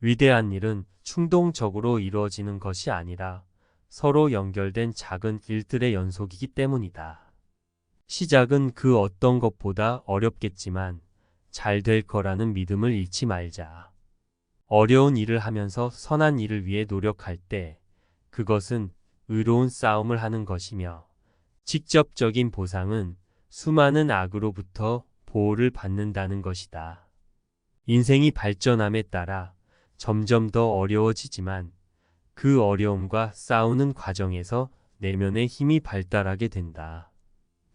위대한 일은 충동적으로 이루어지는 것이 아니라 서로 연결된 작은 일들의 연속이기 때문이다. 시작은 그 어떤 것보다 어렵겠지만 잘 될 거라는 믿음을 잃지 말자. 어려운 일을 하면서 선한 일을 위해 노력할 때 그것은 의로운 싸움을 하는 것이며 직접적인 보상은 수많은 악으로부터 보호를 받는다는 것이다. 인생이 발전함에 따라 점점 더 어려워지지만 그 어려움과 싸우는 과정에서 내면의 힘이 발달하게 된다.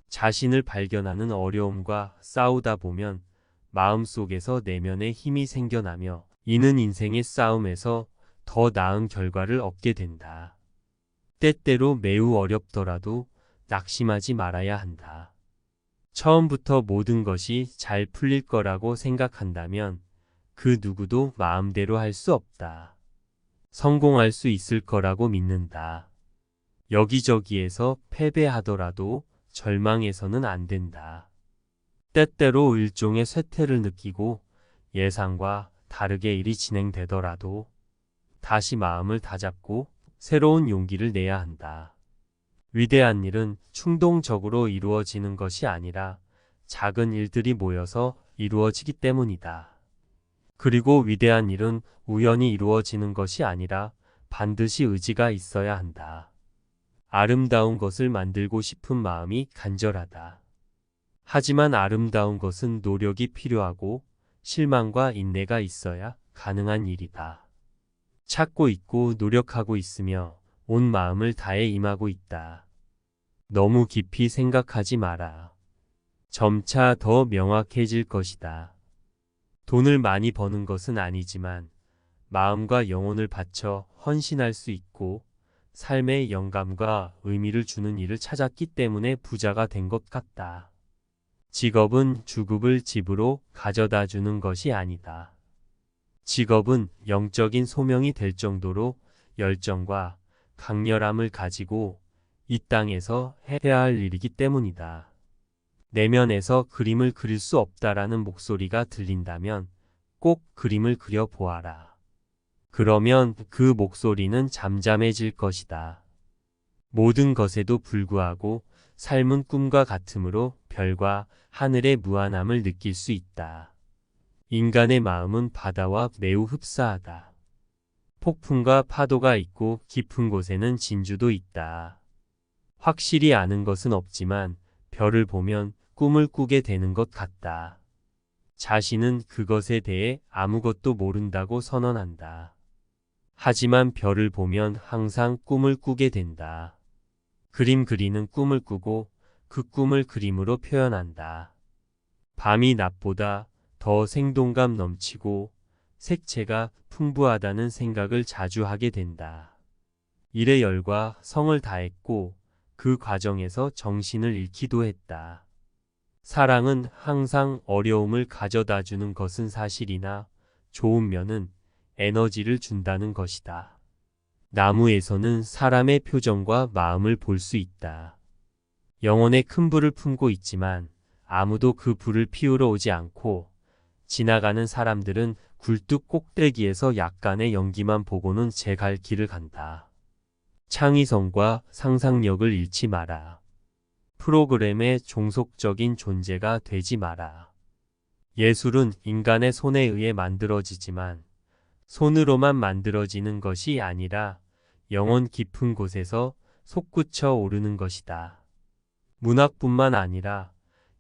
자신을 발견하는 어려움과 싸우다 보면 마음속에서 내면의 힘이 생겨나며 이는 인생의 싸움에서 더 나은 결과를 얻게 된다. 때때로 매우 어렵더라도 낙심하지 말아야 한다. 처음부터 모든 것이 잘 풀릴 거라고 생각한다면 그 누구도 마음대로 할 수 없다. 성공할 수 있을 거라고 믿는다. 여기저기에서 패배하더라도 절망해서는 안 된다. 때때로 일종의 쇠퇴를 느끼고 예상과 다르게 일이 진행되더라도 다시 마음을 다잡고 새로운 용기를 내야 한다. 위대한 일은 충동적으로 이루어지는 것이 아니라 작은 일들이 모여서 이루어지기 때문이다. 그리고 위대한 일은 우연히 이루어지는 것이 아니라 반드시 의지가 있어야 한다. 아름다운 것을 만들고 싶은 마음이 간절하다. 하지만 아름다운 것은 노력이 필요하고 실망과 인내가 있어야 가능한 일이다. 찾고 있고 노력하고 있으며 온 마음을 다해 임하고 있다. 너무 깊이 생각하지 마라. 점차 더 명확해질 것이다. 돈을 많이 버는 것은 아니지만 마음과 영혼을 바쳐 헌신할 수 있고 삶의 영감과 의미를 주는 일을 찾았기 때문에 부자가 된 것 같다. 직업은 주급을 집으로 가져다 주는 것이 아니다. 직업은 영적인 소명이 될 정도로 열정과 강렬함을 가지고 이 땅에서 해야 할 일이기 때문이다. 내면에서 그림을 그릴 수 없다라는 목소리가 들린다면 꼭 그림을 그려 보아라. 그러면 그 목소리는 잠잠해질 것이다. 모든 것에도 불구하고 삶은 꿈과 같으므로 별과 하늘의 무한함을 느낄 수 있다. 인간의 마음은 바다와 매우 흡사하다. 폭풍과 파도가 있고 깊은 곳에는 진주도 있다. 확실히 아는 것은 없지만 별을 보면 꿈을 꾸게 되는 것 같다. 자신은 그것에 대해 아무것도 모른다고 선언한다. 하지만 별을 보면 항상 꿈을 꾸게 된다. 그림 그리는 꿈을 꾸고 그 꿈을 그림으로 표현한다. 밤이 낮보다 더 생동감 넘치고 색채가 풍부하다는 생각을 자주 하게 된다. 일의 열과 성을 다했고 그 과정에서 정신을 잃기도 했다. 사랑은 항상 어려움을 가져다 주는 것은 사실이나 좋은 면은 에너지를 준다는 것이다. 나무에서는 사람의 표정과 마음을 볼 수 있다. 영혼에 큰 불을 품고 있지만 아무도 그 불을 피우러 오지 않고 지나가는 사람들은 굴뚝 꼭대기에서 약간의 연기만 보고는 제 갈 길을 간다. 창의성과 상상력을 잃지 마라. 프로그램의 종속적인 존재가 되지 마라. 예술은 인간의 손에 의해 만들어지지만 손으로만 만들어지는 것이 아니라 영혼 깊은 곳에서 솟구쳐 오르는 것이다. 문학뿐만 아니라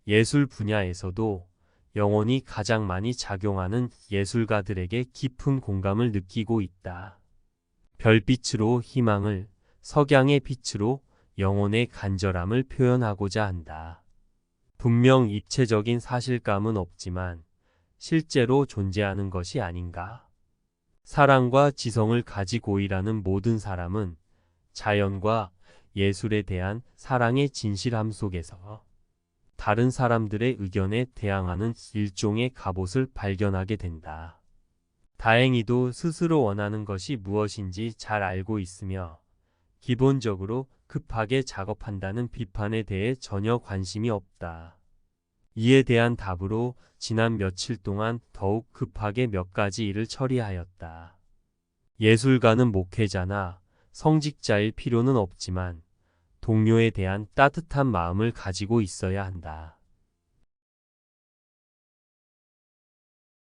예술 분야에서도 영혼이 가장 많이 작용하는 예술가들에게 깊은 공감을 느끼고 있다. 별빛으로 희망을, 석양의 빛으로 영혼의 간절함을 표현하고자 한다. 분명 입체적인 사실감은 없지만 실제로 존재하는 것이 아닌가? 사랑과 지성을 가지고 일하는 모든 사람은 자연과 예술에 대한 사랑의 진실함 속에서 다른 사람들의 의견에 대항하는 일종의 갑옷을 발견하게 된다. 다행히도 스스로 원하는 것이 무엇인지 잘 알고 있으며 기본적으로 급하게 작업한다는 비판에 대해 전혀 관심이 없다. 이에 대한 답으로 지난 며칠 동안 더욱 급하게 몇 가지 일을 처리하였다. 예술가는 목회자나 성직자일 필요는 없지만 동료에 대한 따뜻한 마음을 가지고 있어야 한다.